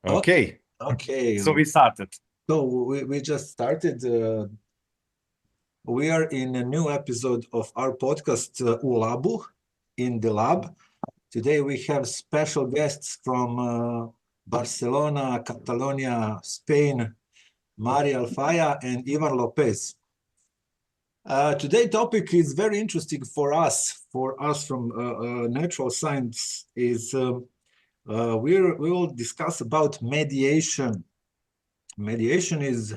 Okay. Okay. So we started. So we just started. We are in a new episode of our podcast, Labu, in the lab. Today we have special guests from Barcelona, Catalonia, Spain, Mari Alfaya and Iván López. Today's topic is very interesting for us from natural science. We will discuss about mediation. Mediation is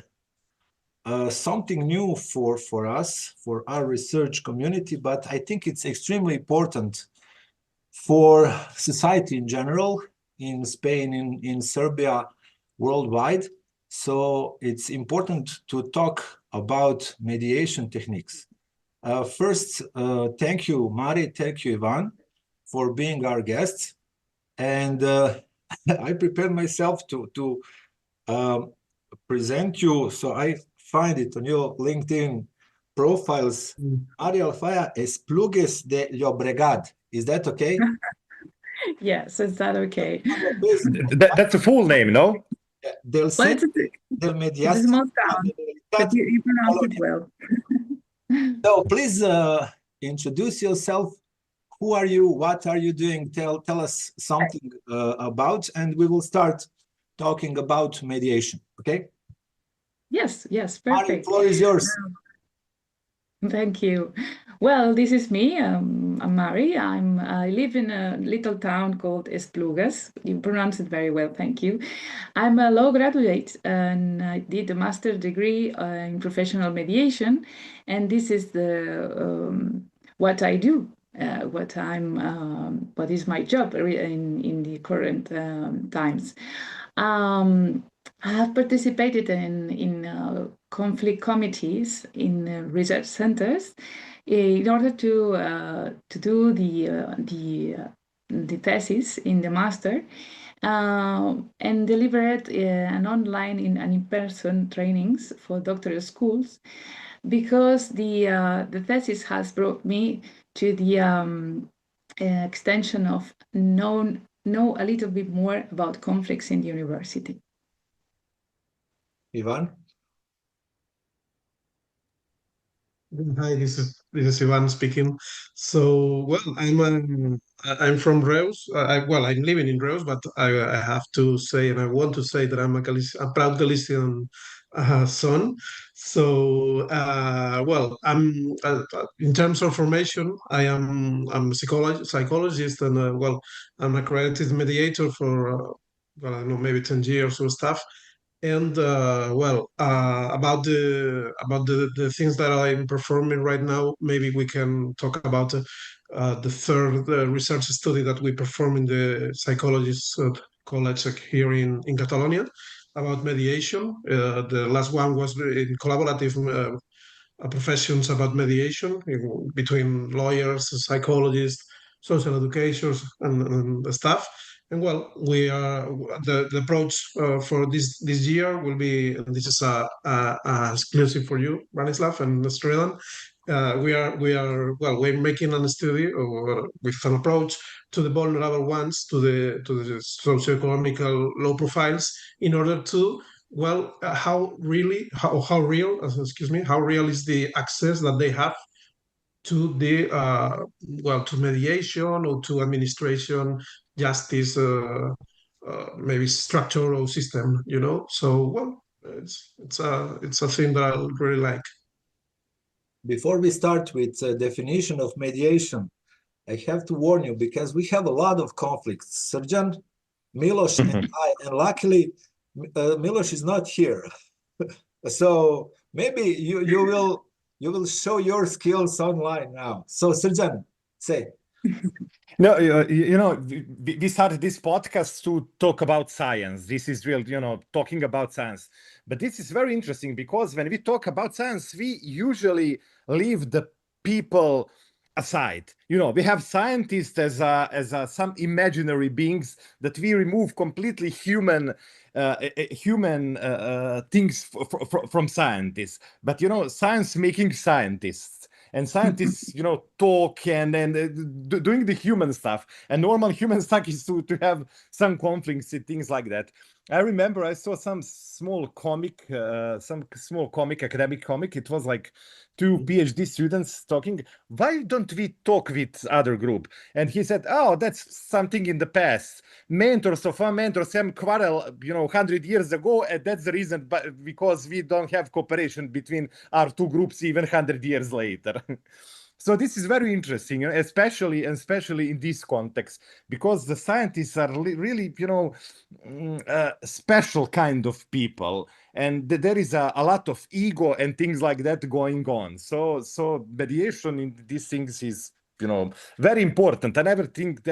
something new for us, for our research community, but I think it's extremely important for society in general, in Spain, in Serbia, worldwide. So it's important to talk about mediation techniques. First, thank you, Mari, thank you, Ivan, for being our guests. And I prepared myself to present you, so I find it on your LinkedIn profiles. Mari Alfaya Esplugues de Llobregat. Is that okay? Yes, is that okay? That's a full name, no? Del Well, del it's a small town, but you pronounce it well. So please introduce yourself. Who are you? What are you doing? Tell us something about, and we will start talking about mediation. Okay? Yes, perfect. Mari, the floor is yours. Thank you. Well, this is me. I'm Mari. I live in a little town called Esplugues. You pronounce it very well, thank you. I'm a law graduate and I did a master's degree in professional mediation, and this is the what I do. What is my job in the current times. I have participated in conflict committees in research centers in order to do the thesis in the master and delivered an online and in-person trainings for doctoral schools, because the thesis has brought me to the extension of know a little bit more about conflicts in the university. Ivan? Hi, this is Iván speaking. So, well, I'm from Reus. I'm living in Reus, but I have to say, and I want to say that I'm a proud Galician son. So, I'm in terms of formation, I'm a psychologist, and I'm a accredited mediator for I don't know, maybe 10 years or stuff. And about the things that I'm performing right now, maybe we can talk about the third research study that we perform in the psychologists college here in Catalonia about mediation. The last one was in collaborative professions about mediation between lawyers, psychologists, social educators, and the staff. And well, we are the approach for this year will be, and this is a exclusive for you, Branislav and Srđan. We're making a study with an approach to the vulnerable ones, to the socioeconomical low profiles, in order to how real is the access that they have to the to mediation or to administration, justice, maybe structure or system, So it's a thing that I really like. Before we start with definition of mediation, I have to warn you, because we have a lot of conflicts. Srđan, Miloš, and I, and luckily Miloš is not here. So maybe you will show your skills online now. So Srđan, say. No, we started this podcast to talk about science. This is real, talking about science. But this is very interesting, because when we talk about science, we usually leave the people aside. We have scientists as some imaginary beings that we remove completely human things from scientists. But science making scientists. And scientists, talk and doing the human stuff. And normal human stuff is to have some conflicts and things like that. I remember I saw some small comic, academic comic. It was like two PhD students talking. Why don't we talk with other group? And he said, "Oh, that's something in the past. Mentors of one mentor, some quarrel, 100 years ago, and that's the reason. But because we don't have cooperation between our two groups, even 100 years later." So this is very interesting, especially in this context, because the scientists are really, special kind of people, and there is a lot of ego and things like that going on. So mediation in these things is, very important. I never think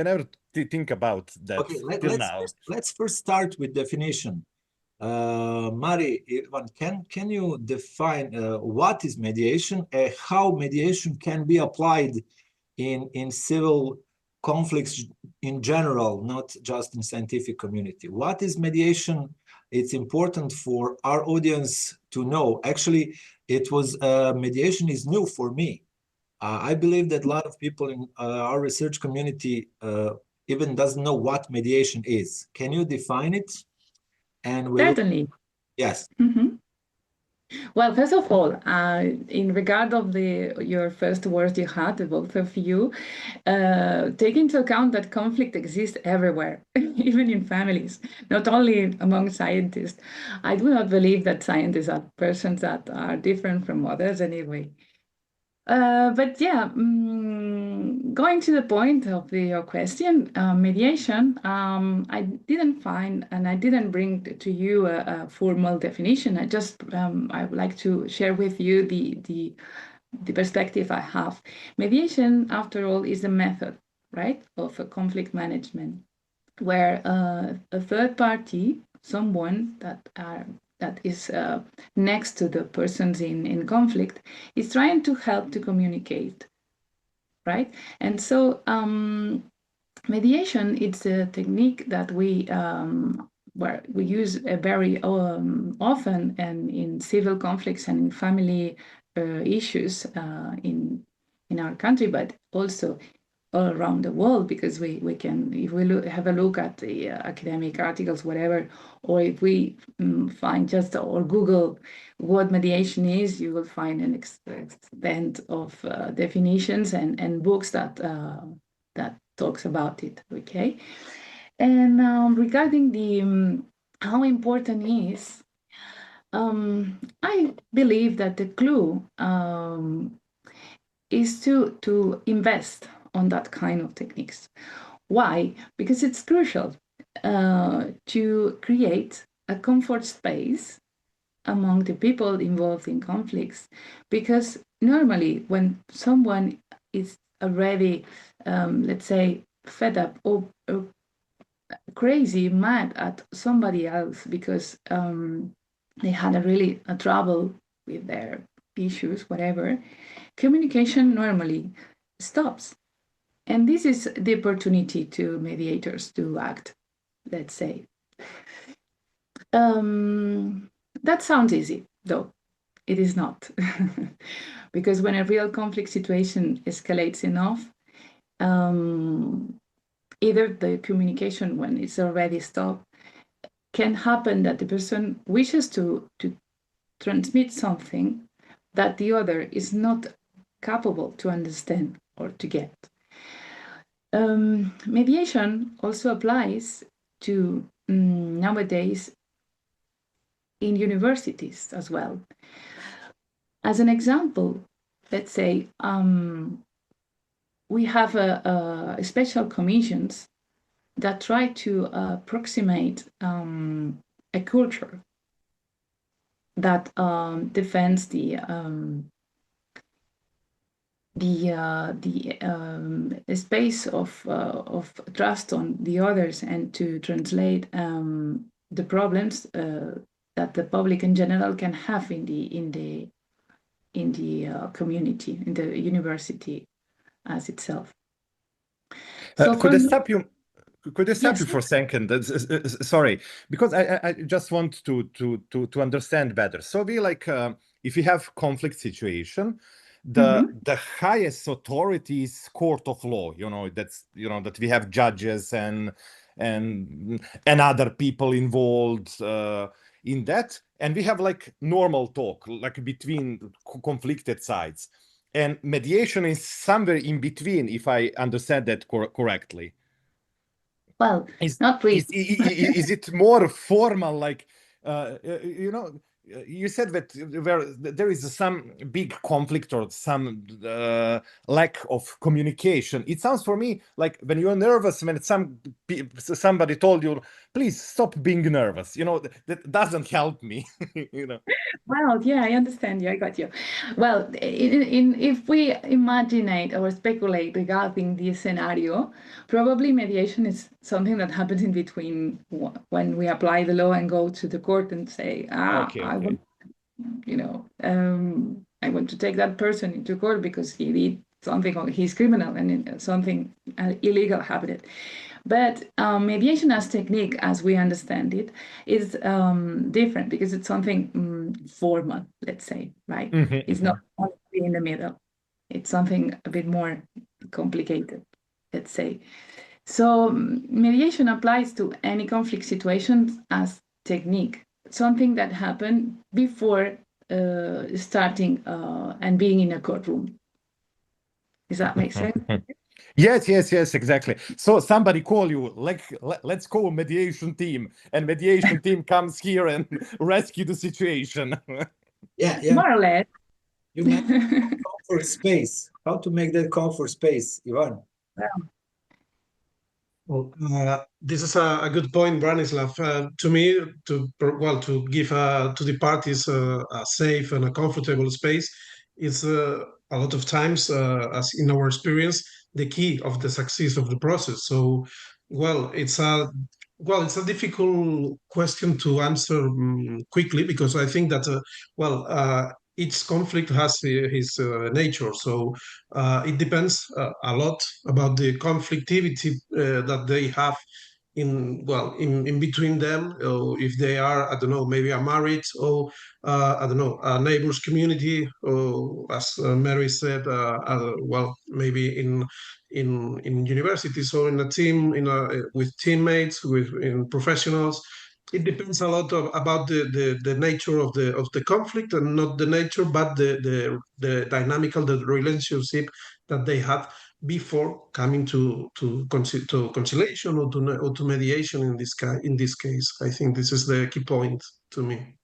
about that till now. Let's first start with definition. Mari, Ivan, can you define what is mediation and how mediation can be applied in civil conflicts in general, not just in scientific community? What is mediation? It's important for our audience to know. Actually, mediation is new for me. I believe that a lot of people in our research community even doesn't know what mediation is. Can you define it? And Certainly. Yes. Well, first of all, in regard of your first words you had, the both of you, take into account that conflict exists everywhere, even in families, not only among scientists. I do not believe that scientists are persons that are different from others anyway. But yeah, going to the point of your question, mediation, I didn't find and I didn't bring to you a formal definition. I would like to share with you the perspective I have. Mediation, after all, is a method, right, of a conflict management, where a third party, someone that is next to the persons in conflict, is trying to help to communicate, right? And so mediation, it's a technique that where we use very often and in civil conflicts and in family issues in our country, but also all around the world, because we can, if we have a look at the academic articles, whatever, or if we find just or Google what mediation is, you will find an extent of definitions and books that talks about it. Okay, and regarding the how important is, I believe that the clue is to invest on that kind of techniques. Why? Because it's crucial to create a comfort space among the people involved in conflicts. Because normally when someone is already, let's say, fed up or crazy, mad at somebody else because they had a trouble with their issues, whatever, communication normally stops. And this is the opportunity to mediators to act, let's say. That sounds easy, though. It is not. Because when a real conflict situation escalates enough, either the communication, when it's already stopped, can happen that the person wishes to transmit something that the other is not capable to understand or to get. Mediation also applies to nowadays in universities as well. As an example, let's say we have a special commissions that try to approximate a culture that defends the space of trust on the others, and to translate the problems that the public in general can have in the community, in the university as itself. So could I stop you? Could I stop Yes. you for a second? Sorry, because I just want to understand better. So we if you have conflict situation, the highest authority is court of law. That we have judges and and other people involved in that, and we have like normal talk like between conflicted sides, and mediation is somewhere in between, if I understand that correctly. Well, not really. Is it more formal, like you said that where there is some big conflict or some lack of communication? It sounds for me like when you're nervous, when somebody told you, please stop being nervous, that doesn't help me. Well, yeah, I understand you. I got you. Well, if we imagine or speculate regarding this scenario, probably mediation is something that happens in between when we apply the law and go to the court and say, I want, I want to take that person into court because he did something, or he's criminal and something illegal happened. But mediation as technique, as we understand it, is different because it's something formal, let's say, right? It's not in the middle. It's something a bit more complicated, let's say. So mediation applies to any conflict situations as technique, something that happened before starting and being in a courtroom. Does that make sense? Yes, exactly. So somebody call you, like, let's call mediation team, and mediation team comes here and rescue the situation. Yeah. More or less. You mentioned comfort space. How to make that comfort space, Ivan? Well, this is a good point, Branislav. To me, to give to the parties a safe and a comfortable space is a lot of times, as in our experience, the key of the success of the process. So, it's a difficult question to answer quickly, because I think that each conflict has his nature. So it depends a lot about the conflictivity that they have in between them, or if they are, I don't know, maybe a marriage, or I don't know, a neighbor's community, or as Mary said, maybe in universities, or in a team, with teammates, in professionals. It depends a lot about the nature of the conflict, and not the nature, but the dynamical, the relationship that they had before coming to conciliation, or to mediation. In this case, I think this is the key point to me.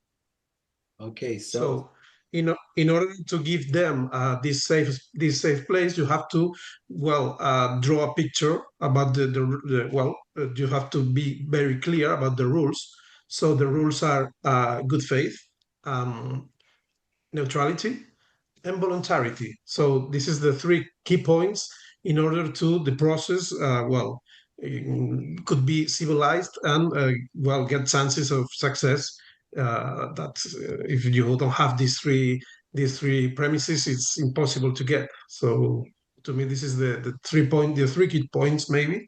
Okay, so in order to give them this safe place, you have to draw a picture about you have to be very clear about the rules. So the rules are good faith, neutrality, and voluntarity. So this is the three key points in order to the process could be civilized and get chances of success. That if you don't have these three premises, it's impossible to get. So to me, this is the three key points, maybe.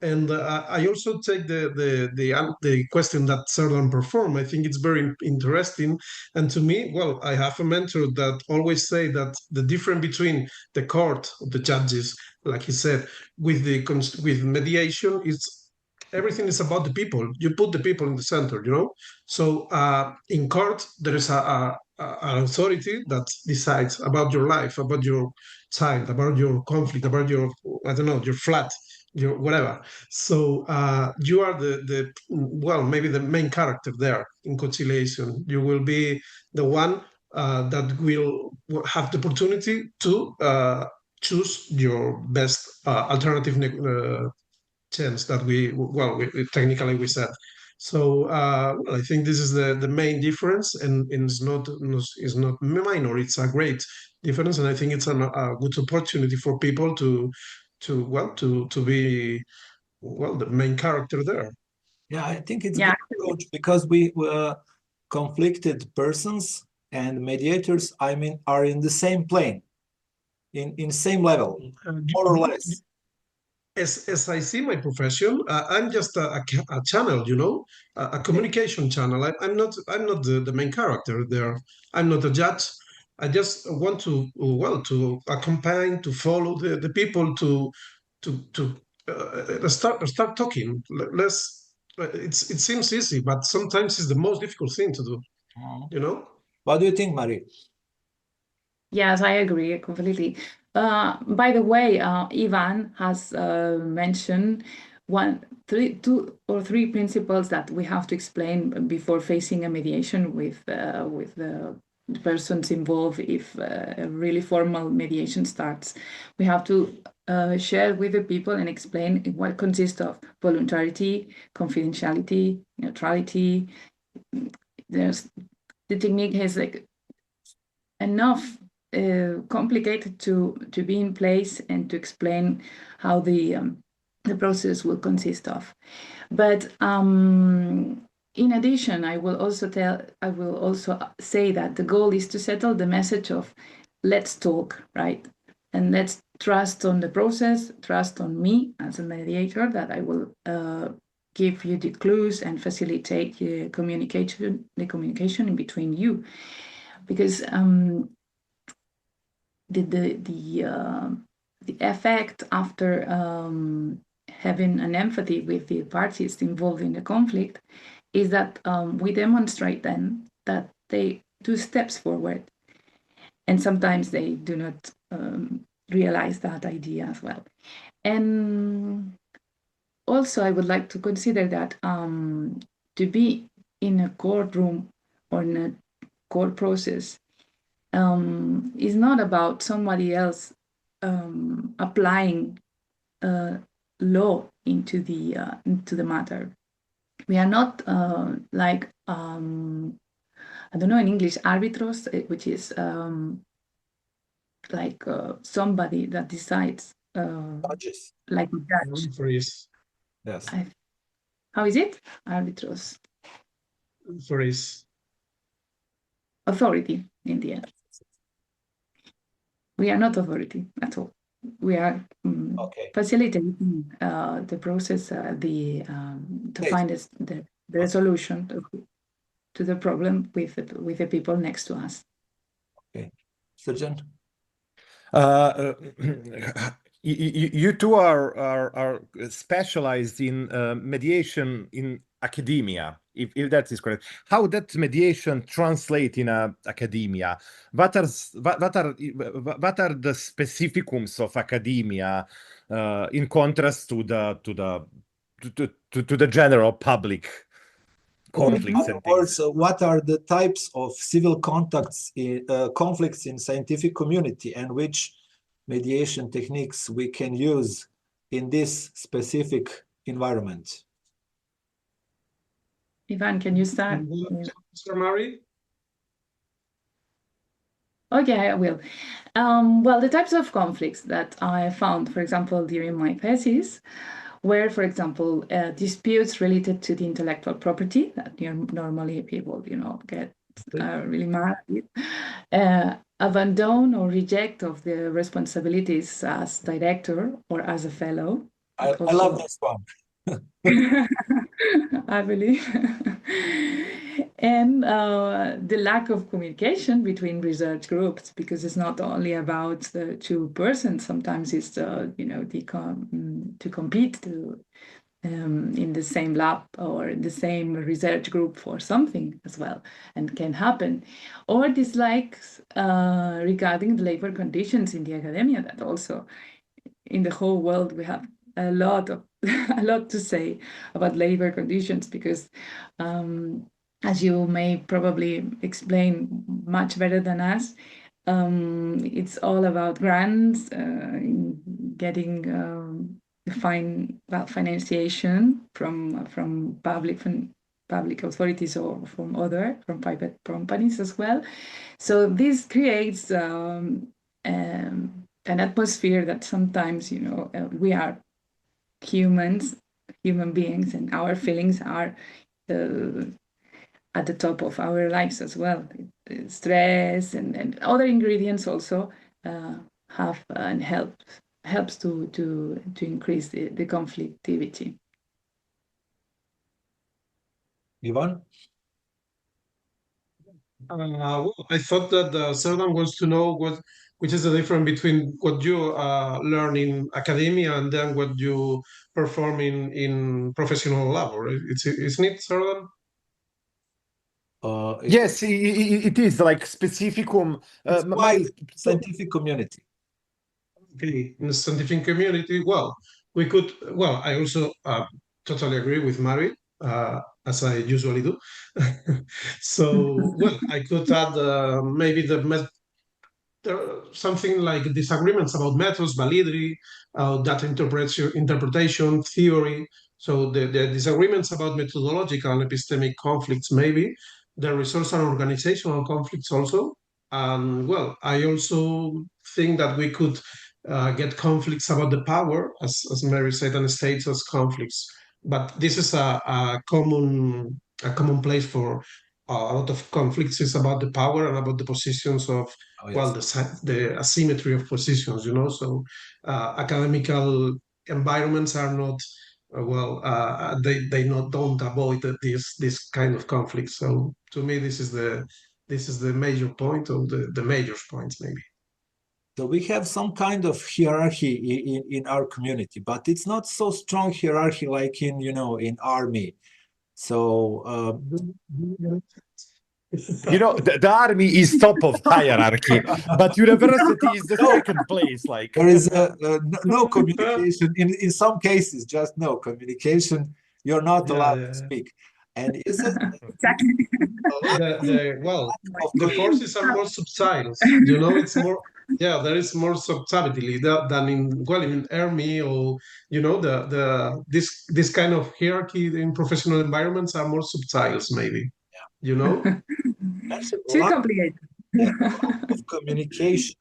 And I also take the question that Srđan performed. I think it's very interesting. And to me, I have a mentor that always say that the difference between the court, the judges, like he said, with mediation, it's everything is about the people. You put the people in the center, So in court, there is an authority that decides about your life, about your child, about your conflict, about your, I don't know, your flat, your whatever. So you are maybe the main character there in conciliation. You will be the one that will have the opportunity to choose your best alternative chance that we technically we said. So I think this is the main difference, and it's not minor. It's a great difference, and I think it's a good opportunity for people to be the main character there. Yeah, I think it's a good approach, because we conflicted persons and mediators, are in the same plane, in same level, more or less. As I see my profession, I'm just a channel, a communication channel. I'm not the main character there. I'm not a judge. I just want to accompany, to follow the people, to start talking. Let's. It seems easy, but sometimes it's the most difficult thing to do. You know. What do you think, Marie? Yes, I agree completely. By the way, Ivan has mentioned two or three principles that we have to explain before facing a mediation with the persons involved. If a really formal mediation starts, we have to share with the people and explain what consists of voluntarity, confidentiality, neutrality. The technique has like enough complicated to be in place and to explain how the process will consist of. But in addition, I will also say that the goal is to settle the message of let's talk, right? And let's trust on the process, trust on me as a mediator, that I will give you the clues and facilitate the communication in between you. Because the effect after having an empathy with the parties involved in the conflict is that we demonstrate then that they do steps forward, and sometimes they do not realize that idea as well. And also, I would like to consider that to be in a courtroom or in a court process is not about somebody else applying law into the matter. We are not like I don't know in English, arbitros, which is like somebody that decides. Judges. Like a judge. Referees. Yes. How is it? Arbitros. Referees. Authority in the end. We are not authority at all. We are facilitating the process, to find the solution to the problem with the people next to us. Okay, Srđan. You two are specialized in mediation in academia, if that is correct. How that mediation translate in academia? What are the specificums of academia in contrast to the general public conflicts? In other words, what are the types of civil conflicts in scientific community, and which mediation techniques we can use in this specific environment? Ivan, can you start? Mr. Marie? Okay, I will. Well, the types of conflicts that I found, for example, during my thesis, were, for example, disputes related to the intellectual property that normally people, get really mad at. Abandon or reject of the responsibilities as director or as a fellow. I love this one. I believe. And the lack of communication between research groups, because it's not only about the two persons. Sometimes it's to compete in the same lab or the same research group for something as well, and can happen. Or dislikes regarding the labor conditions in the academia, that also in the whole world we have a lot to say about labor conditions, because as you may probably explain much better than us, it's all about grants, getting financiation from public authorities or from private companies as well. So this creates an atmosphere that sometimes we are human beings, and our feelings are at the top of our lives as well. Stress and other ingredients also have and helps to increase the conflictivity. Iván? Well, I thought that Srđan wants to know which is the difference between what you learn in academia and then what you perform in professional lab, right? Isn't it, Srđan? Yes, it is like specificum. It's quite scientific community. Okay, in the scientific community, well, I also totally agree with Mari, as I usually do. So, well, I could add maybe something like disagreements about methods, validity, data interpretation, theory. So the disagreements about methodological and epistemic conflicts, maybe the resource and organizational conflicts also. And well, I also think that we could get conflicts about the power, as Mary said, and states as conflicts. But this is a common place for a lot of conflicts is about the power and about the positions of the asymmetry of positions, you know. So academical environments are not they don't avoid this kind of conflict. So to me, this is the major point, or the major points maybe. So we have some kind of hierarchy in our community, but it's not so strong hierarchy like in army. So the army is top of hierarchy, but university is the second place. Like there is no communication in some cases, just no communication. You're not allowed to speak. And is it exactly? The forces are more subtle. You know, it's more. Yeah, there is more subtlety than in army, or you know, this kind of hierarchy in professional environments are more subtle, maybe. You know, Too complicated. Of communication.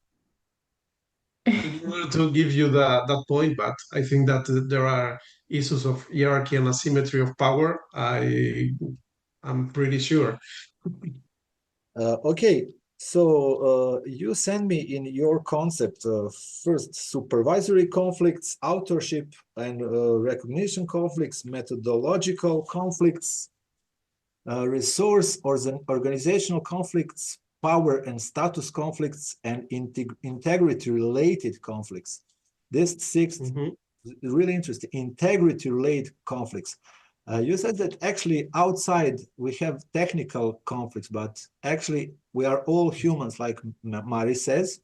In order to give you that point, but I think that there are issues of hierarchy and asymmetry of power. I'm pretty sure. Okay, so you send me in your concept first supervisory conflicts, authorship and recognition conflicts, methodological conflicts, resource or organizational conflicts, power and status conflicts, and integrity-related conflicts. This sixth is really interesting, integrity-related conflicts. You said that actually outside we have technical conflicts, but actually we are all humans, like Mari says.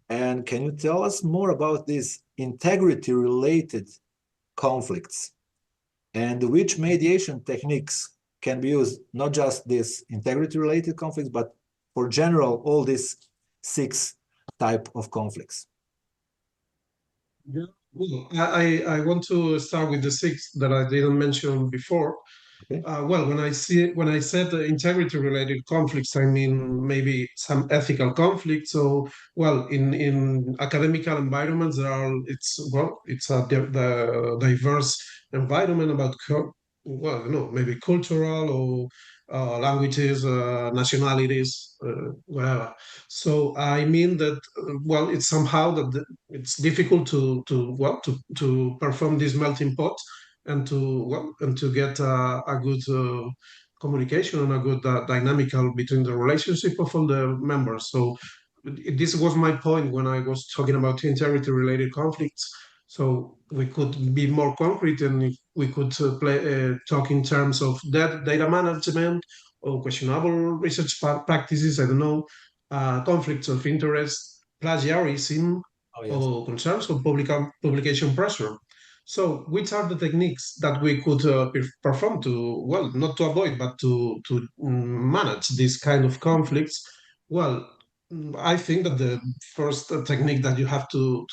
And can you tell us more about these integrity-related conflicts and which mediation techniques can be used, not just these integrity-related conflicts, but for general, all these 6 type of conflicts? Yeah. Well, I want to start with the 6 that I didn't mention before. Okay. Well, when I said integrity-related conflicts, I mean maybe some ethical conflicts. So, well, in academical environments, it's a diverse environment about maybe cultural or languages, nationalities, whatever. So I mean that it's somehow that it's difficult to perform this melting pot and to get a good communication and a good dynamical between the relationship of all the members. So this was my point when I was talking about integrity-related conflicts. So we could be more concrete, and if we could talk in terms of data management or questionable research practices, I don't know, conflicts of interest, plagiarism, or concerns of publication pressure. So which are the techniques that we could perform to, not to avoid, but to manage these kind of conflicts? Well, I think that the first technique that you have to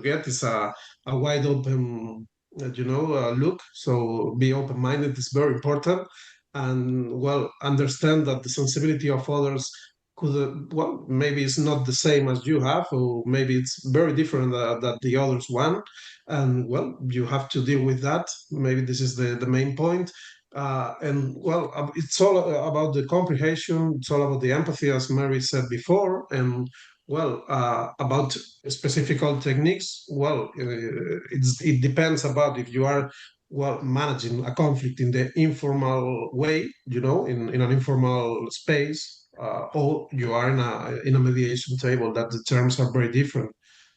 get is a wide open, look. So be open-minded is very important, and understand that the sensibility of others could maybe it's not the same as you have, or maybe it's very different that the others want, and you have to deal with that. Maybe this is the main point. It's all about the comprehension. It's all about the empathy, as Mary said before, and about specific techniques. It depends about if you are managing a conflict in the informal way, in an informal space, or you are in a mediation table, that the terms are very different.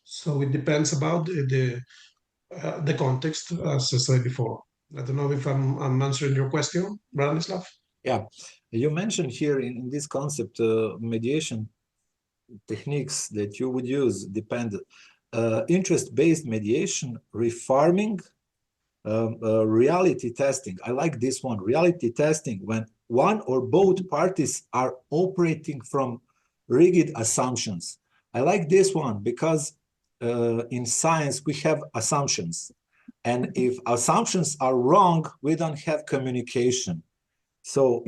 So it depends about the context, as I said before. I don't know if I'm answering your question, Branislav. Yeah, you mentioned here in this concept, mediation techniques that you would use depend interest-based mediation, refarming, reality testing. I like this one, reality testing, when one or both parties are operating from rigid assumptions. I like this one because in science we have assumptions, and if assumptions are wrong, we don't have communication. So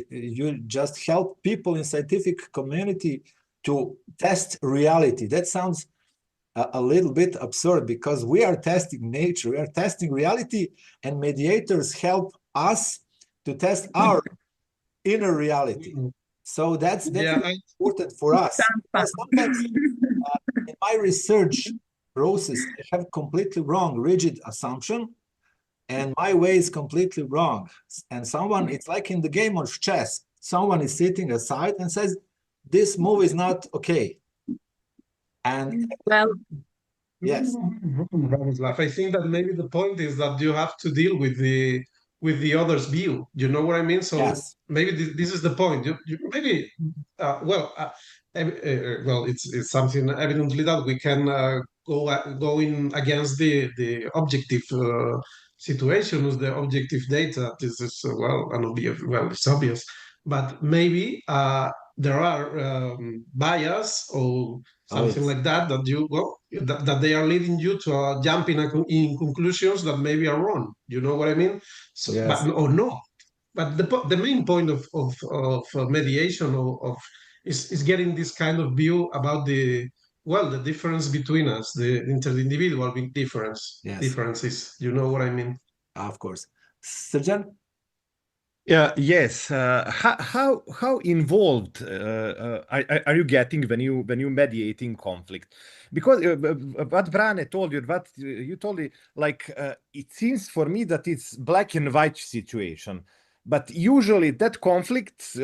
you just help people in scientific community to test reality. That sounds a little bit absurd, because we are testing nature, we are testing reality, and mediators help us to test our inner reality. So that's important for us. Sometimes in my research process, I have completely wrong, rigid assumption, and my way is completely wrong. And someone, it's like in the game of chess, someone is sitting aside and says, this move is not okay. And well, yes, I think that maybe the point is that you have to deal with the other's view. You know what I mean? So yes, maybe this is the point. Maybe well, it's something evidently that we can go in against the objective situation with the objective data. This is it's obvious, but maybe there are bias or something like that you that they are leading you to jump in conclusions that maybe are wrong. You know what I mean? So, yes. but the main point of mediation is getting this kind of view about the difference between us, the interindividual differences. You know what I mean? Of course. Srđan? Yes. How involved are you getting when you mediating conflict? Because what Brane told you, what you told me, like it seems for me that it's black and white situation. But usually that conflict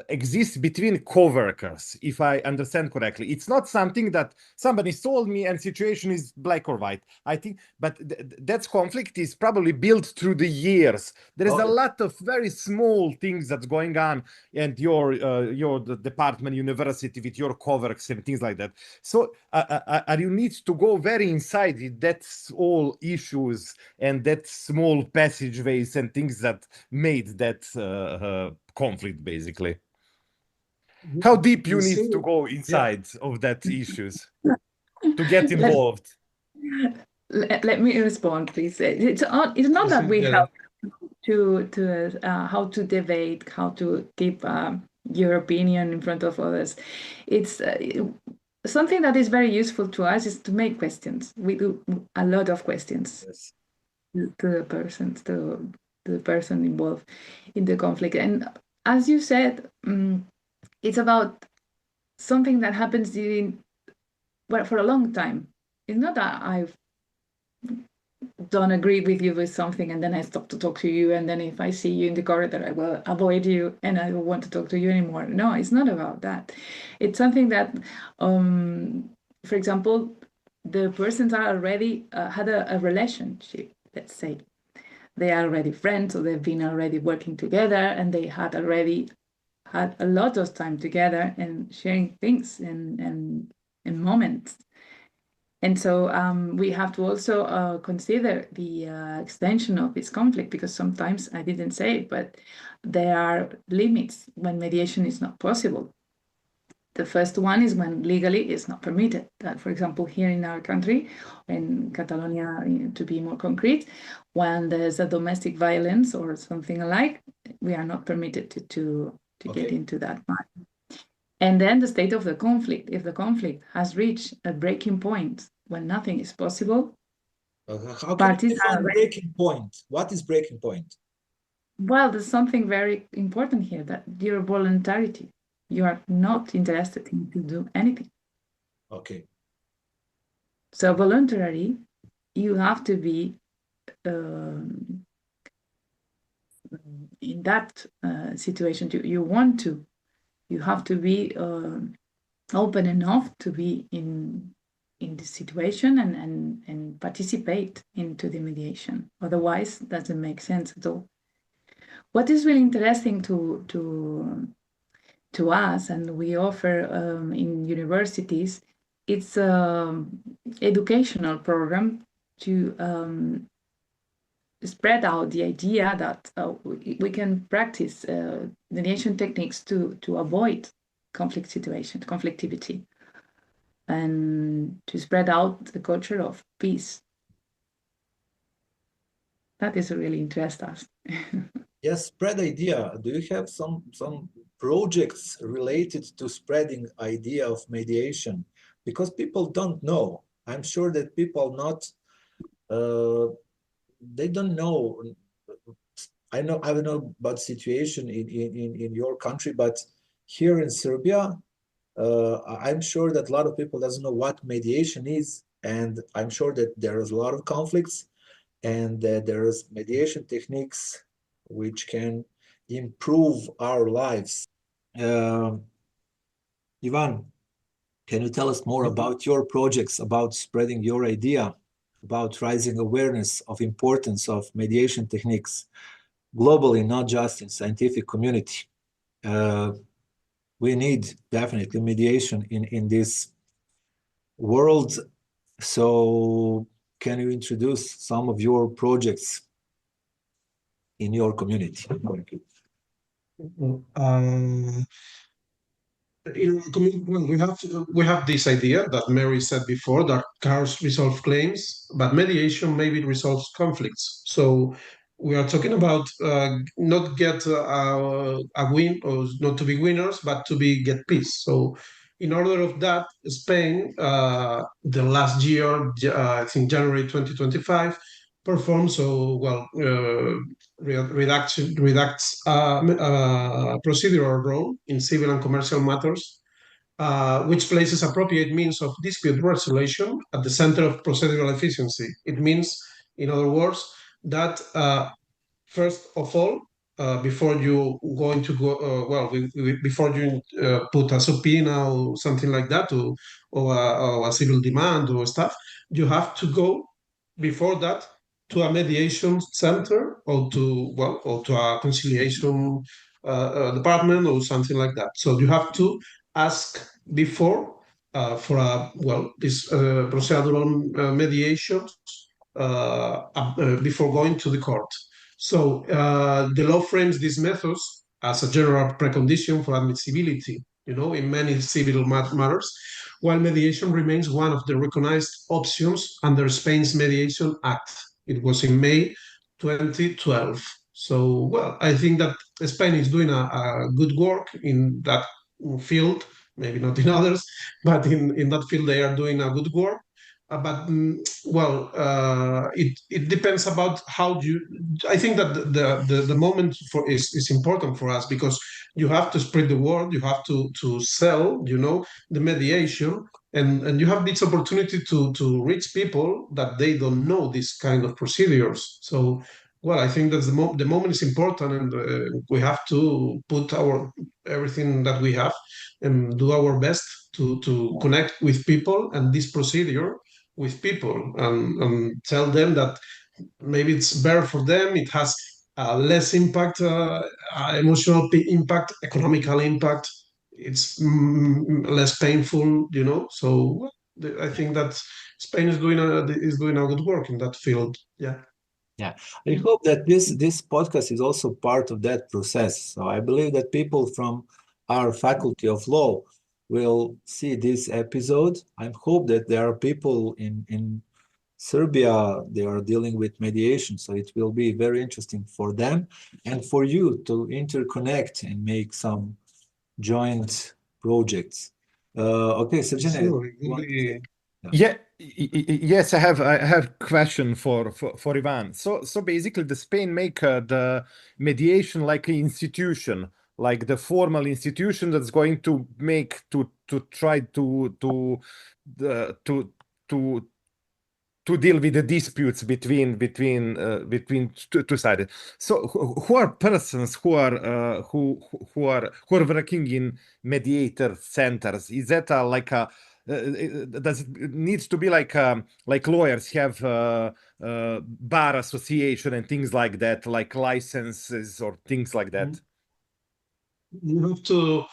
exists between co-workers, if I understand correctly. It's not something that somebody told me and situation is black or white. I think, but that conflict is probably built through the years. There is a lot of very small things that's going on and your department, university, with your co-workers and things like that. So you need to go very inside it. That's all issues and that small passageways and things that made that conflict, basically. How deep you need to go inside of that issues to get involved? Let me respond, please. It's not that we help to how to debate, how to keep your opinion in front of others. It's something that is very useful to us is to make questions. We do a lot of questions to the person involved in the conflict. And as you said, it's about something that happens for a long time. It's not that I've don't agree with you with something and then I stop to talk to you, and then if I see you in the corridor I will avoid you and I don't want to talk to you anymore. No, it's not about that. It's something that for example, the persons are already had a relationship, let's say. They are already friends, or they've been already working together, and they had already had a lot of time together and sharing things and moments. And so we have to also consider the extension of this conflict, because sometimes, I didn't say it, but there are limits when mediation is not possible. The first one is when legally it's not permitted. That, for example, here in our country, in Catalonia, to be more concrete, when there's a domestic violence or something alike, we are not permitted to get into that matter. And then the state of the conflict. If the conflict has reached a breaking point when nothing is possible, how can you define breaking point? What is breaking point? Well, there's something very important here, that your voluntarity. You are not interested in to do anything. Okay. So voluntarily, you have to be in that situation, you have to be open enough to be in this situation and participate into the mediation. Otherwise, it doesn't make sense at all. What is really interesting to us, and we offer in universities, it's educational program to spread out the idea that we can practice mediation techniques to avoid conflict situations, conflictivity, and to spread out the culture of peace. That is really interesting us. Yes, spread idea. Do you have some projects related to spreading idea of mediation? Because people don't know. I'm sure that people they don't know. I don't know about situation in your country, but here in Serbia, I'm sure that a lot of people doesn't know what mediation is, and I'm sure that there is a lot of conflicts, and that there is mediation techniques which can improve our lives. Ivan, can you tell us more about your projects, about spreading your idea, about raising awareness of importance of mediation techniques globally, not just in scientific community? We need definitely mediation in this world. So can you introduce some of your projects in your community? In our community, well, we have this idea that Mary said before, that cars resolve claims, but mediation maybe resolves conflicts. So we are talking about not get a win, or not to be winners, but to get peace. So in order of that, Spain, the last year, I think January 2025, performed redacts procedural role in civil and commercial matters, which places appropriate means of dispute resolution at the center of procedural efficiency. It means, in other words, that first of all, before you going to go, before you put a subpoena or something like that, or a civil demand or stuff, you have to go before that to a mediation center, or to a conciliation department or something like that. So you have to ask before for this procedural mediation before going to the court. So the law frames these methods as a general precondition for admissibility, in many civil matters, while mediation remains one of the recognized options under Spain's Mediation Act. It was in May 2012. So, I think that Spain is doing a good work in that field, maybe not in others, but in that field they are doing a good work. It depends about how I think that the moment is important for us, because you have to spread the word, you have to sell, the mediation, and you have this opportunity to reach people that they don't know this kind of procedures. So, I think that the moment is important, and we have to put everything that we have and do our best to connect with people and this procedure with people, and tell them that maybe it's better for them. It has less impact, emotional impact, economical impact. It's less painful, So I think that Spain is doing a good work in that field. Yeah. Yeah, I hope that this podcast is also part of that process. So I believe that people from our faculty of law will see this episode. I hope that there are people in Serbia, they are dealing with mediation, so it will be very interesting for them and for you to interconnect and make some joint projects. Okay, Srđan, Sure. Yes, I have question for Ivan. So basically, the Spain make the mediation like an institution, like the formal institution that's going to make to try to to deal with the disputes between two sides. So who are persons who are working in mediator centers? Is that like a does it needs to be like lawyers have bar association and things like that, like licenses or things like that? You have to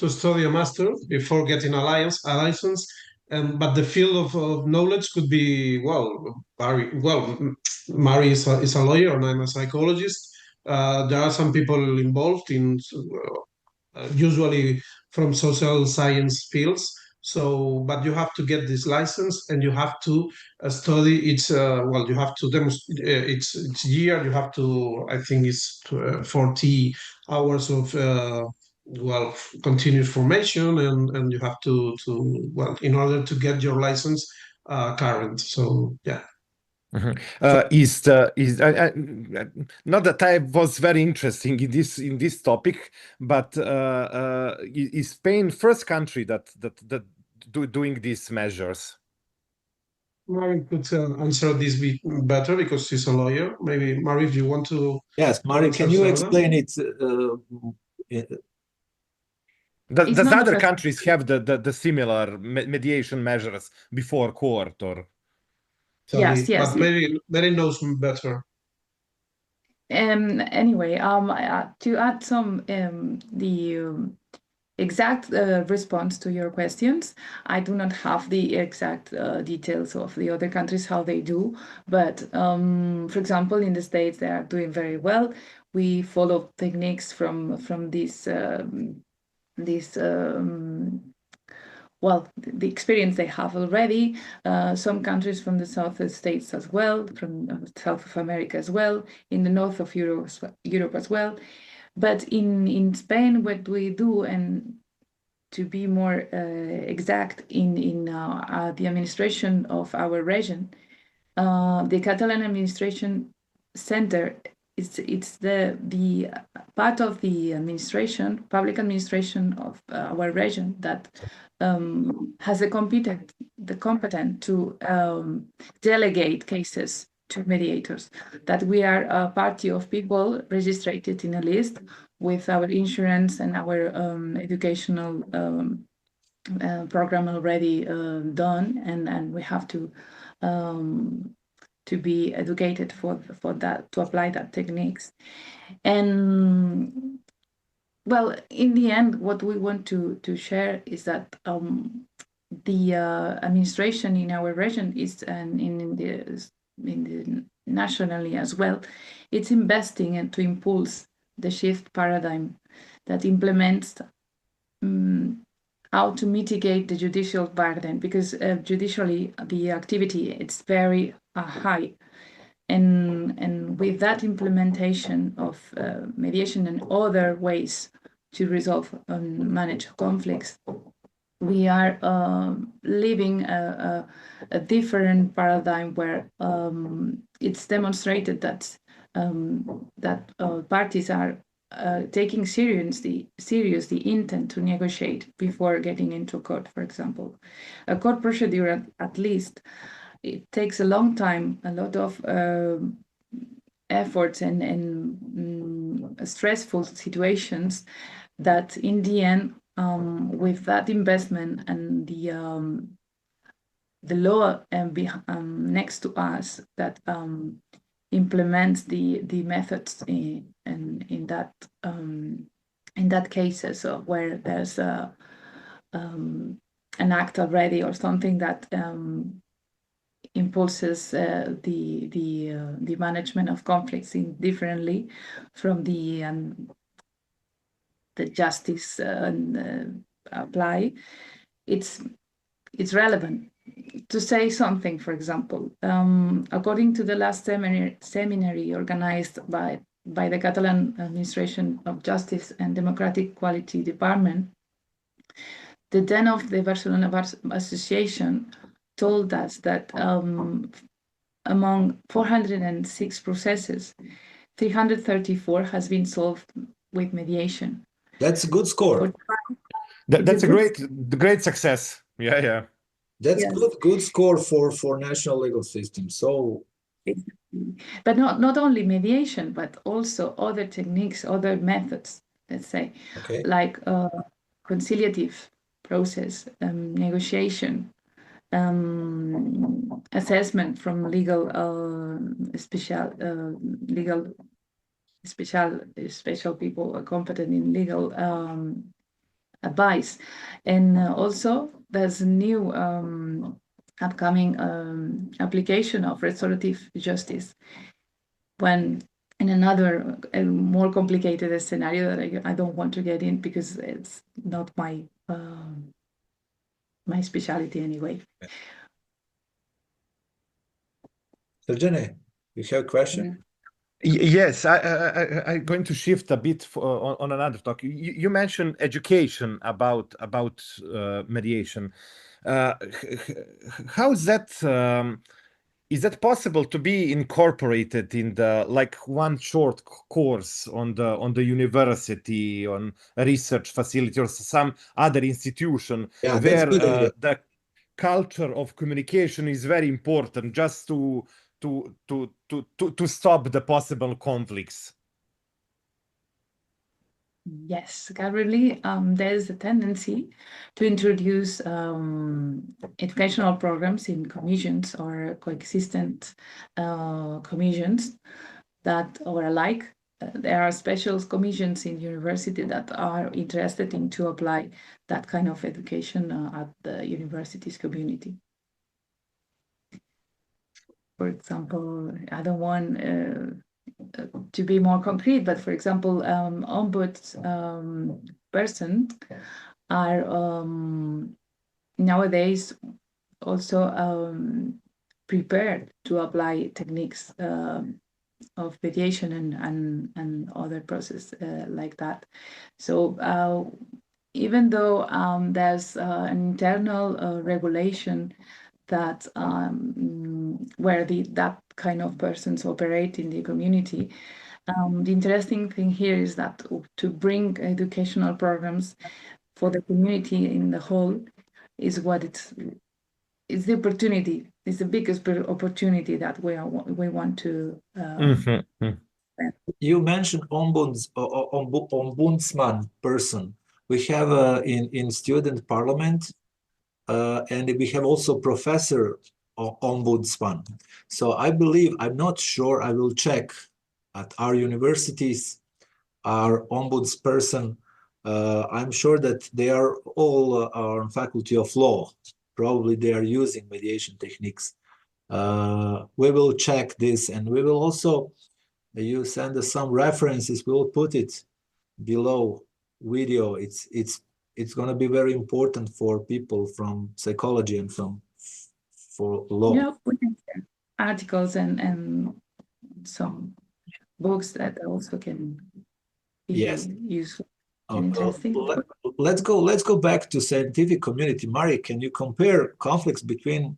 study a master before getting a license. But the field of knowledge could be, well, Mari is a lawyer and I'm a psychologist. There are some people involved in usually from social science fields. So, but you have to get this license and you have to study each, you have to demonstrate each year, you have to, I think it's 40 hours of, continuous formation and you have to, in order to get your license current. So, yeah. Not that I was very interesting in this topic, but is Spain first country that doing these measures? Mari could answer this bit better because she's a lawyer. Maybe Mari, if you want to. Yes, Mari, can you explain it? Does other countries have the similar mediation measures before court or? Sorry, yes. But Mary knows better. Anyway, to add some the exact response to your questions, I do not have the exact details of the other countries how they do, but for example, in the States they are doing very well. We follow techniques from this the experience they have already. Some countries from the South States as well, from South of America as well, in the north of Europe as well. But in Spain, what we do, and to be more exact, in the administration of our region, the Catalan Administration Center, it's the part of the administration, public administration of our region that has the competent to delegate cases to mediators, that we are a party of people registered in a list with our insurance and our educational program already done, and we have to be educated for that, to apply that techniques. And well, in the end, what we want to share is that the administration in our region is, and in the nationally as well, it's investing and to impulse the shift paradigm that implements how to mitigate the judicial burden, because judicially the activity it's very high, and with that implementation of mediation and other ways to resolve and manage conflicts, we are living a different paradigm where it's demonstrated that parties are taking seriously the intent to negotiate before getting into court. For example, a court procedure, at least, it takes a long time, a lot of efforts and stressful situations that in the end, with that investment and the law next to us that implements the methods in that cases where there's an act already or something that impulses the management of conflicts differently from the justice apply. It's relevant to say something. For example, according to the last seminary organized by the Catalan Administration of Justice and Democratic Quality Department, the dean of the Barcelona Bar Association told us that among 406 processes, 334 has been solved with mediation. That's a good score. That's a great success. Yeah. That's Yes. good score for national legal system. So, but not only mediation, but also other techniques, other methods, let's say, okay. like conciliative process, negotiation, assessment from legal special people competent in legal advice. And also there's a new upcoming application of restorative justice, when in another more complicated scenario that I don't want to get in because it's not my my specialty anyway. Srđane, you have a question? Yes, I'm going to shift a bit on another talk. You mentioned education about mediation. How is that? Is that possible to be incorporated in the like one short course on the university, on a research facility, or some other institution where the culture of communication is very important, just to stop the possible conflicts? Yes, currently there's a tendency to introduce educational programs in commissions or coexistent commissions that are alike. There are special commissions in university that are interested in to apply that kind of education at the university's community. For example, I don't want to be more concrete, but for example, ombuds person are nowadays also prepared to apply techniques of mediation and other process like that. So even though there's an internal regulation that where that kind of persons operate in the community, the interesting thing here is that to bring educational programs for the community in the whole is what it's the opportunity. It's the biggest opportunity that we want to. You mentioned ombudsman person. We have in student parliament, and we have also professor ombudsman. So I believe, I'm not sure, I will check at our universities, our ombudsperson. I'm sure that they are all on faculty of law. Probably they are using mediation techniques. We will check this, and we will also, you send us some references, we'll put it below video. It's going to be very important for people from psychology and for law. Yeah, we can share articles and some books that also can be useful and interesting. Let's go back to scientific community. Mari, can you compare conflicts between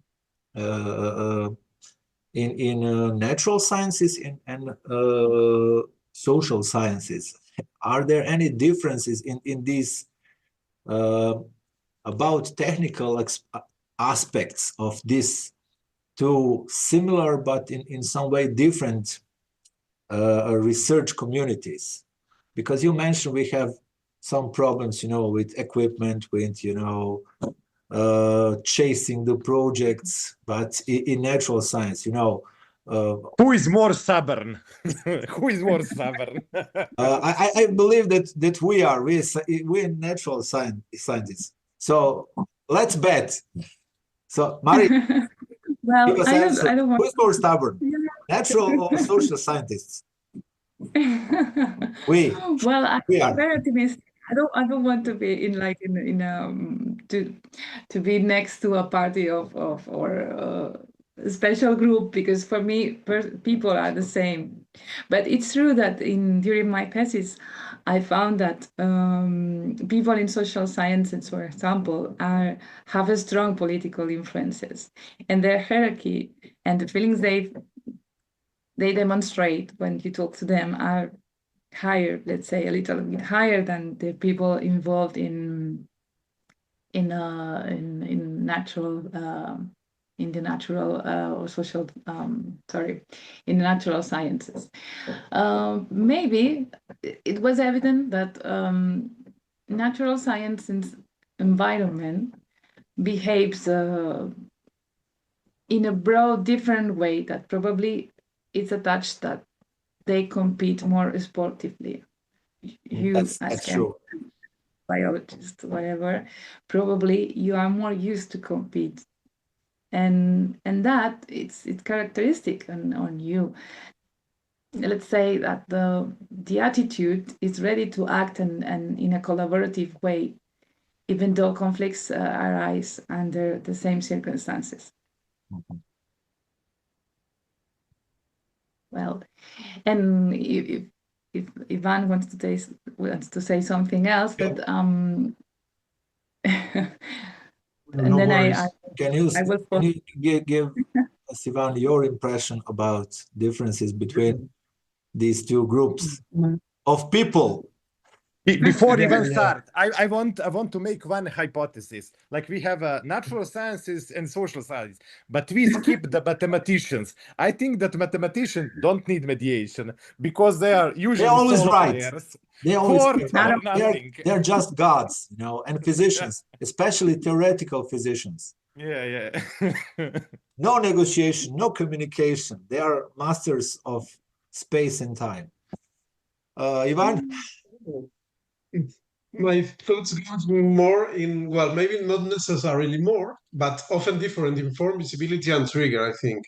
in natural sciences and social sciences? Are there any differences in these about technical aspects of these two similar but in some way different research communities? Because you mentioned we have some problems, with equipment, with, chasing the projects, but in natural science, who is more stubborn? Who is more stubborn? I believe that we're natural scientists. So let's bet. So Mari, well, give us answer. I don't want. Who's more stubborn, natural or social scientists? Well, I'm we are very optimistic. I don't want to be to be next to a party of or a special group, because for me people are the same. But it's true that during my thesis I found that people in social sciences, for example, have a strong political influences, and their hierarchy and the feelings they demonstrate when you talk to them are higher, let's say a little bit higher than the people involved in in the natural or social, in the natural sciences. Maybe it was evident that natural science and environment behaves in a broad, different way that probably it's attached that they compete more sportively. You, that's true. Biologist, whatever, probably you are more used to compete, and that it's characteristic on you. Let's say that the attitude is ready to act and in a collaborative way, even though conflicts arise under the same circumstances. Mhm. Well, and if Iván wants to say something else, but and No then worries. I Can you will give us, Iván, your impression about differences between these two groups of people? Before Yeah, even yeah. start, I want to make one hypothesis. Like we have natural sciences and social science, but we skip the mathematicians. I think that mathematicians don't need mediation because they are usually always right. solvers. They always For right. nothing. They're just gods, you know, and physicians, especially theoretical physicians. Yeah. No negotiation, no communication. They are masters of space and time. Iván? My thoughts go more in, well, maybe not necessarily more, but often different in form, visibility, and trigger, I think.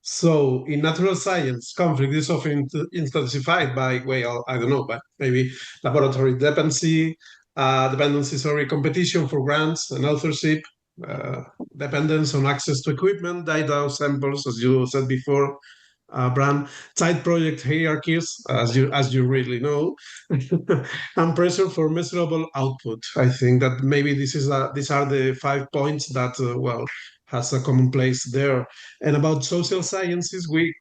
So in natural science, conflict is often intensified by, well, I don't know, but maybe laboratory dependency, competition for grants and authorship, dependence on access to equipment, data, samples, as you said before, Bran, tight project hierarchies, as you really know, and pressure for measurable output. I think that maybe these are the 5 points that has a common place there. And about social sciences, we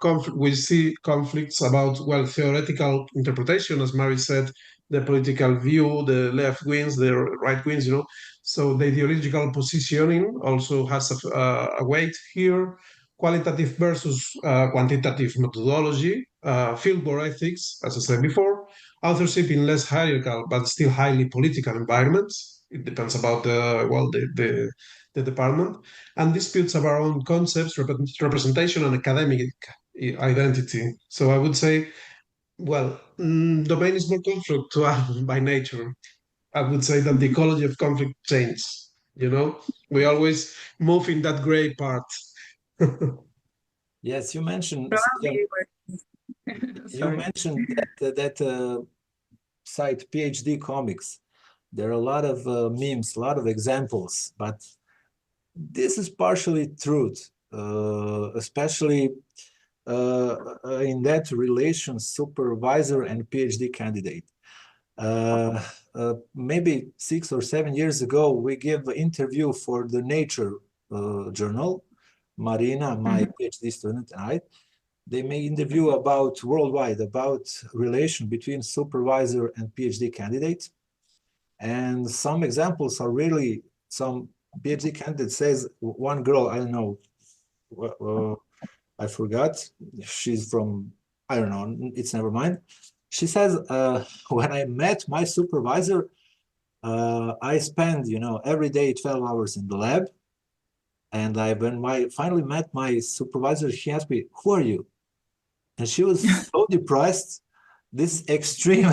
see conflicts about theoretical interpretation, as Mary said, the political view, the left wings, the right wings, you know. So the ideological positioning also has a weight here. Qualitative versus quantitative methodology, fieldwork ethics, as I said before, authorship in less hierarchical but still highly political environments. It depends about the department, and disputes of our own concepts, representation, and academic identity. So I would say, domain is more conflict by nature. I would say that the ecology of conflict changes. You know, we always move in that gray part. Yes, you mentioned that site PhD Comics. There are a lot of memes, a lot of examples, but this is partially truth, especially in that relation, supervisor and PhD candidate. Maybe 6 or 7 years ago, we gave an interview for the Nature journal. Marina, my PhD student, and I, they made interview about worldwide, about relation between supervisor and PhD candidate. And some examples are really, some PhD candidate says, one girl, I don't know, I forgot, she's from, I don't know, it's never mind. She says, when I met my supervisor, I spend, every day 12 hours in the lab. And when I finally met my supervisor, he asked me, who are you? And she was so depressed, this extreme,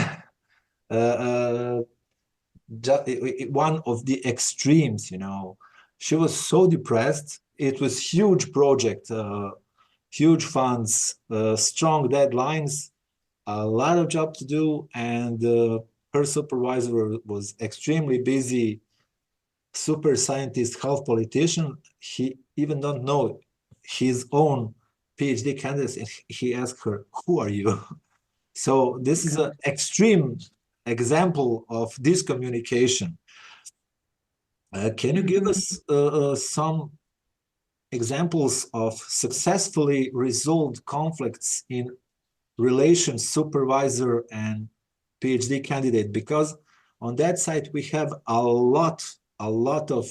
one of the extremes, She was so depressed. It was huge project, huge funds, strong deadlines, a lot of job to do. And her supervisor was extremely busy, super scientist, half politician. He even don't know his own PhD candidates. And he asked her, who are you? So this is an extreme example of this communication. Can you give us some examples of successfully resolved conflicts in relation supervisor and PhD candidate? Because on that side, we have a lot of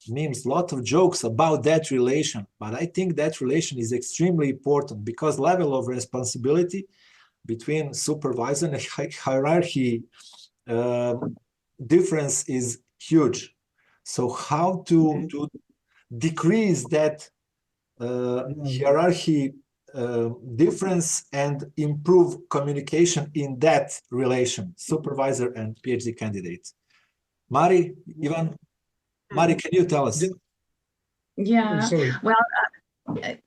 memes, lot of jokes about that relation, but I think that relation is extremely important because level of responsibility between supervisor and hierarchy difference is huge. So how to decrease that hierarchy difference and improve communication in that relation, supervisor and PhD candidate? Mari, Ivan, Mari, can you tell us? Yeah, Sorry. well,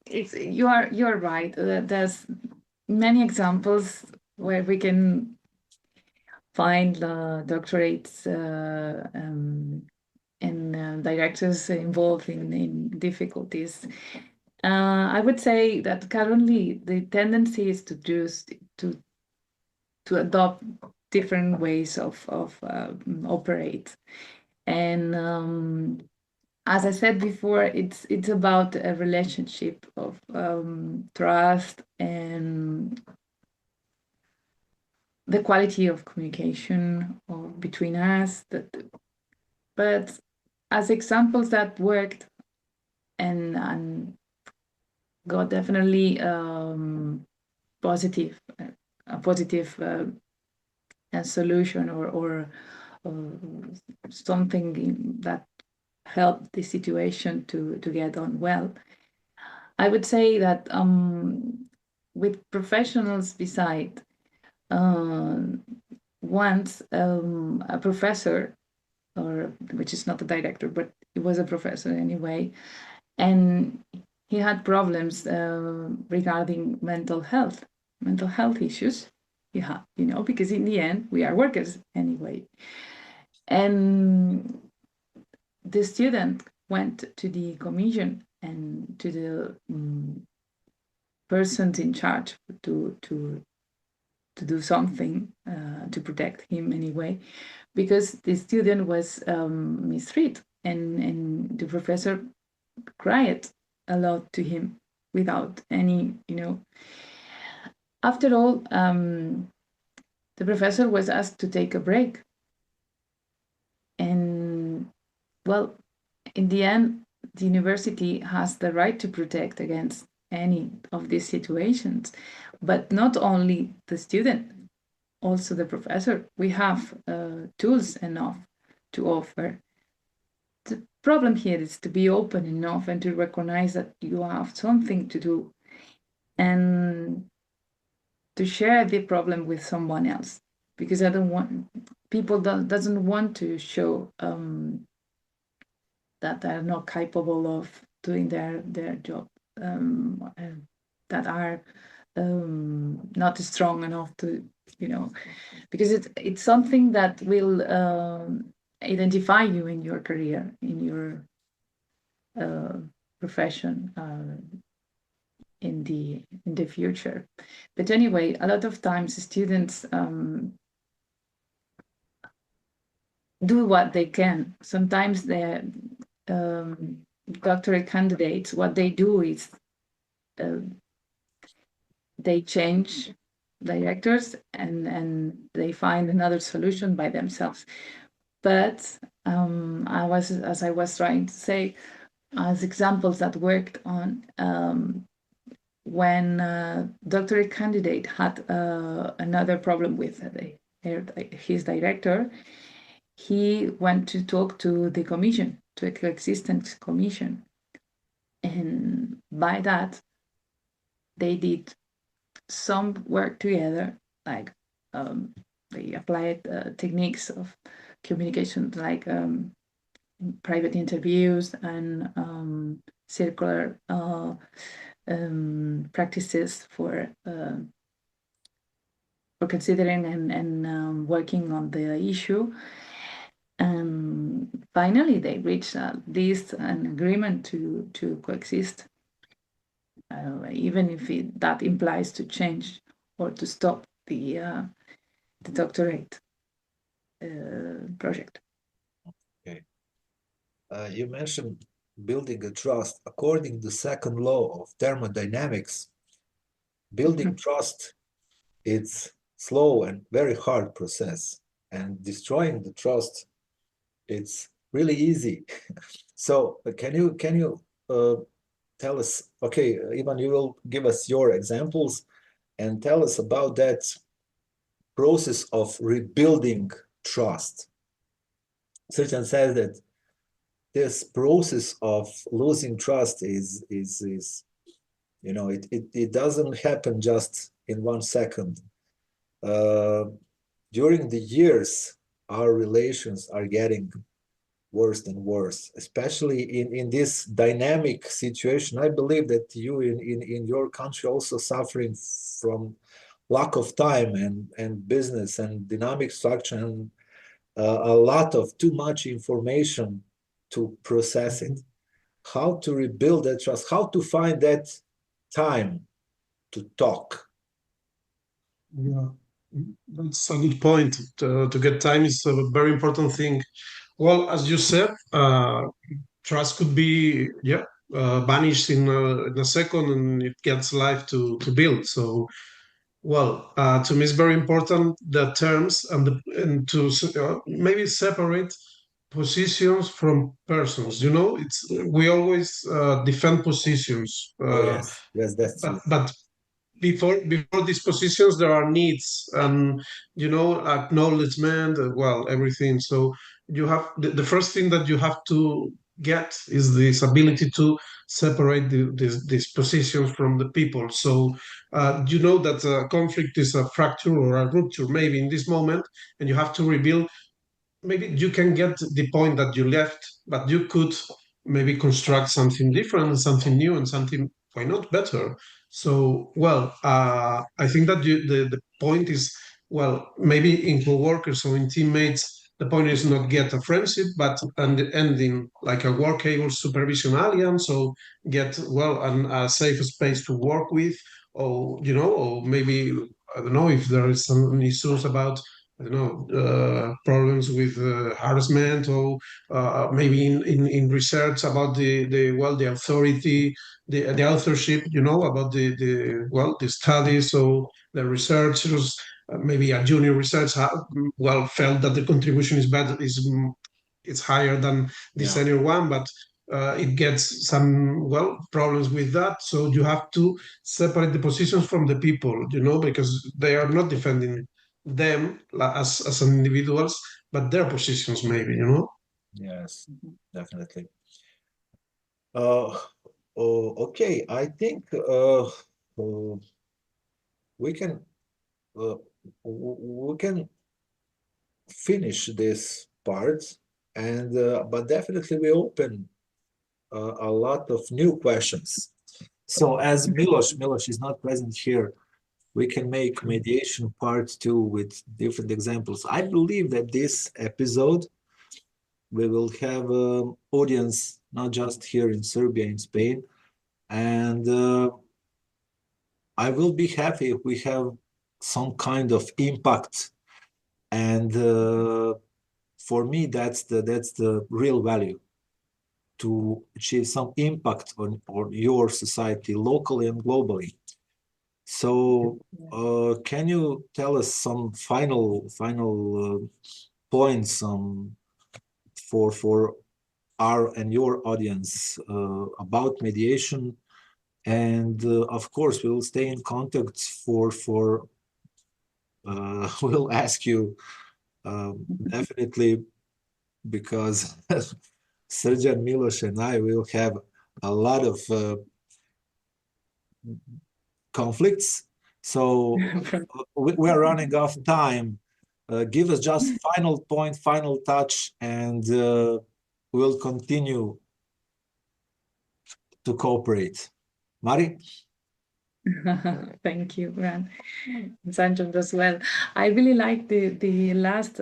you're right. There's many examples where we can find doctorates and directors involved in difficulties. I would say that currently the tendency is to adopt different ways of operate, and as I said before, it's about a relationship of trust and the quality of communication between us. But as examples that worked and got definitely positive, a positive solution or something that helped the situation to get on well. I would say that with professionals beside, once a professor, or which is not a director, but he was a professor anyway, and he had problems regarding mental health issues. Yeah, because in the end we are workers anyway. And the student went to the commission and to the persons in charge to do something to protect him anyway, because the student was mistreated, and the professor cried a lot to him without any, After all, the professor was asked to take a break. And, well, in the end, the university has the right to protect against any of these situations, but not only the student, also the professor. We have tools enough to offer. The problem here is to be open enough and to recognize that you have something to do and to share the problem with someone else, because people doesn't want to show that they're not capable of doing their job, that are not strong enough to, because it's something that will identify you in your career, in your profession, in the future. But anyway, a lot of times students do what they can. Sometimes the doctorate candidates, what they do is they change directors and they find another solution by themselves. But as I was trying to say, as examples that worked on, when a doctorate candidate had another problem with his director, he went to talk to the commission, to a coexistence commission. And by that, they did some work together, like they applied techniques of communication, like private interviews and circular practices for considering and working on the issue. And finally, they reached an agreement to coexist, even if that implies to change or to stop the doctorate project. Okay. You mentioned building a trust. According to the second law of thermodynamics, building trust, it's slow and very hard process, and destroying the trust, it's really easy. So can you tell us, okay, Ivan, you will give us your examples and tell us about that process of rebuilding trust. Srđan says that this process of losing trust is you know, it doesn't happen just in 1 second. During the years, our relations are getting worse and worse, especially in this dynamic situation. I believe that you in your country also suffering from lack of time and business and dynamic structure and a lot of too much information to process it. How to rebuild that trust, how to find that time to talk. Yeah, that's a good point. To get time is a very important thing. Well, as you said, trust could be vanished in a second, and it gets life to build. So, well, to me, it's very important the terms and to maybe separate positions from persons. You know, it's we always defend positions. Oh yes, that's true. But before these positions there are needs and acknowledgement and everything. So you have the first thing that you have to get is this ability to separate these positions from the people. So that a conflict is a fracture or a rupture maybe in this moment, and you have to rebuild. Maybe you can get the point that you left, but you could maybe construct something different, something new, and something, why not, better. So, I think that the point is, maybe in co-workers or in teammates, the point is not get a friendship, but ending like a workable supervision alliance, or get, a safe space to work with, or, or maybe, I don't know, if there is some issues about problems with harassment, or maybe in research about the authority, the authorship, about the studies. So the researchers, maybe a junior researcher, felt that the contribution is bad, it's higher than the senior one, but it gets some problems with that. So you have to separate the positions from the people, because they are not defending them as individuals, but their positions maybe, Yes, definitely. Okay, I think we can finish this part, and but definitely we open a lot of new questions. So as Miloš is not present here, we can make mediation part 2 with different examples. I believe that this episode, we will have an audience, not just here in Serbia, in Spain. And I will be happy if we have some kind of impact. And for me, that's the real value, to achieve some impact on your society, locally and globally. So can you tell us some final points for our and your audience about mediation? And of course, we will stay in contact we'll ask you definitely, because Srđan, Miloš, and I will have a lot of conflicts. So we are running off time. Give us just final point, final touch, and we'll continue to cooperate. Mari? Thank you, Bran. Srđan as well. I really like the last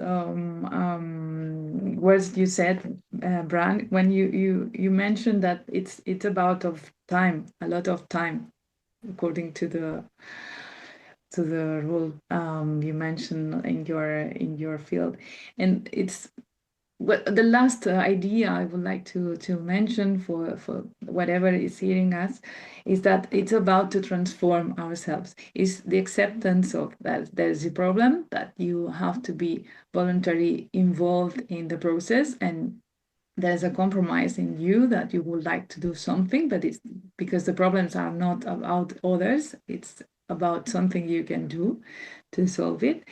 words you said, Bran, when you mentioned that it's about of time, a lot of time, according to the rule you mentioned in your field. And it's the last idea I would like to mention for whatever is hearing us is that it's about to transform ourselves. Is the acceptance of that there's a problem, that you have to be voluntarily involved in the process and there's a compromise in you that you would like to do something, but it's because the problems are not about others, it's about something you can do to solve it.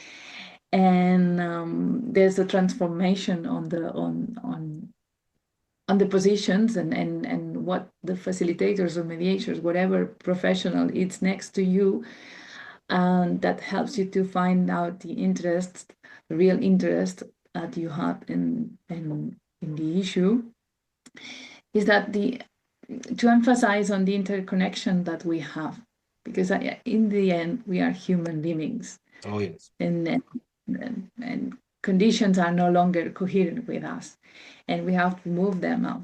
And there's a transformation on the positions and what the facilitators or mediators, whatever professional is next to you, that helps you to find out the interest, the real interest that you have in the issue, is that to emphasize on the interconnection that we have, because in the end we are human beings. Oh yes. And conditions are no longer coherent with us, and we have to move them out,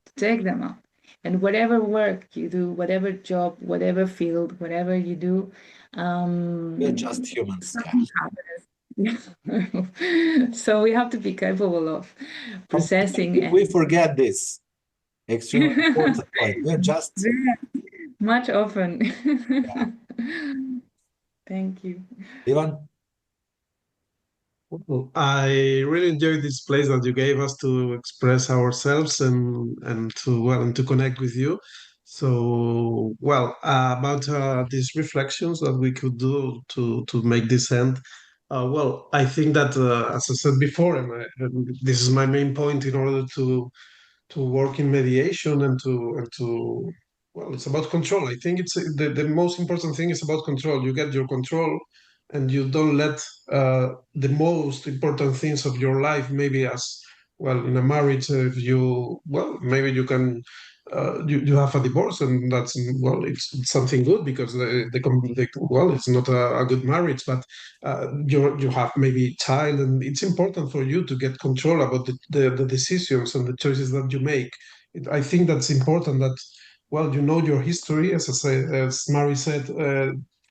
to take them out. And whatever work you do, whatever job, whatever field, whatever you do, We're just humans. So we have to be capable of processing. We forget this extremely important point. We're just much often. Yeah. Thank you, Ivan. Well, I really enjoyed this place that you gave us to express ourselves and to connect with you. So, well, about these reflections that we could do to make this end. Well, I think that, as I said before, and this is my main point in order to work in mediation and to well, it's about control. I think it's the most important thing is about control. You get your control, and you don't let the most important things of your life, maybe as well in a marriage, if you well maybe you can you have a divorce, and that's well it's something good because well it's not a good marriage, but you have maybe child, and it's important for you to get control about the decisions and the choices that you make. I think that's important that well you know your history, as I say, as Mari said,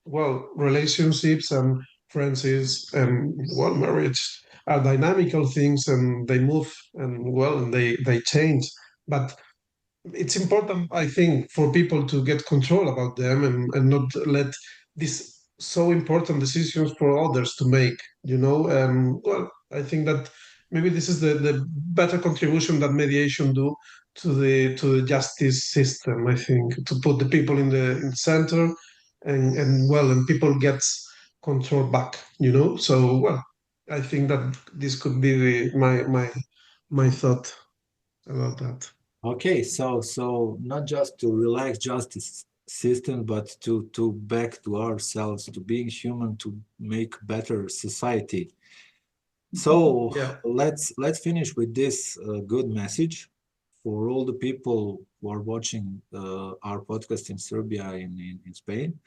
well relationships and friendships and well marriage are dynamical things, and they move and well and they change, but it's important, I think, for people to get control about them and not let these so important decisions for others to make, you know. Well, I think that maybe this is the better contribution that mediation do to the justice system. I think to put the people in the center, and well, and people gets control back, you know. So well, I think that this could be my thought about that. Okay, so not just to relax justice system, but to back to ourselves, to being human, to make better society. So Yeah. let's finish with this good message for all the people who are watching our podcast in Serbia and in Spain.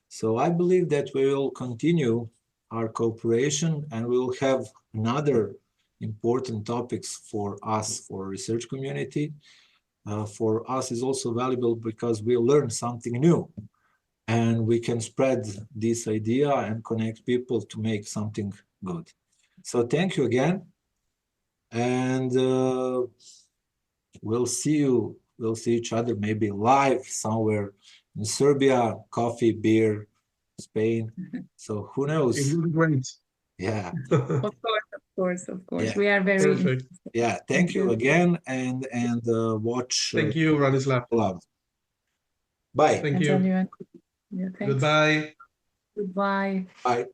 So I believe that we will continue our cooperation, and we will have another important topics for us, for research community. For us is also valuable because we learn something new, and we can spread this idea and connect people to make something good. So thank you again, and we'll see each other maybe live somewhere in Serbia, coffee, beer, Spain. So who knows? It will be great. Yeah. of course. Yeah. We are very Perfect. Yeah. Thank you again, and watch. Thank you, Branislav. Love. Bye. Thank you. Yeah, thanks. Goodbye. Goodbye. Bye.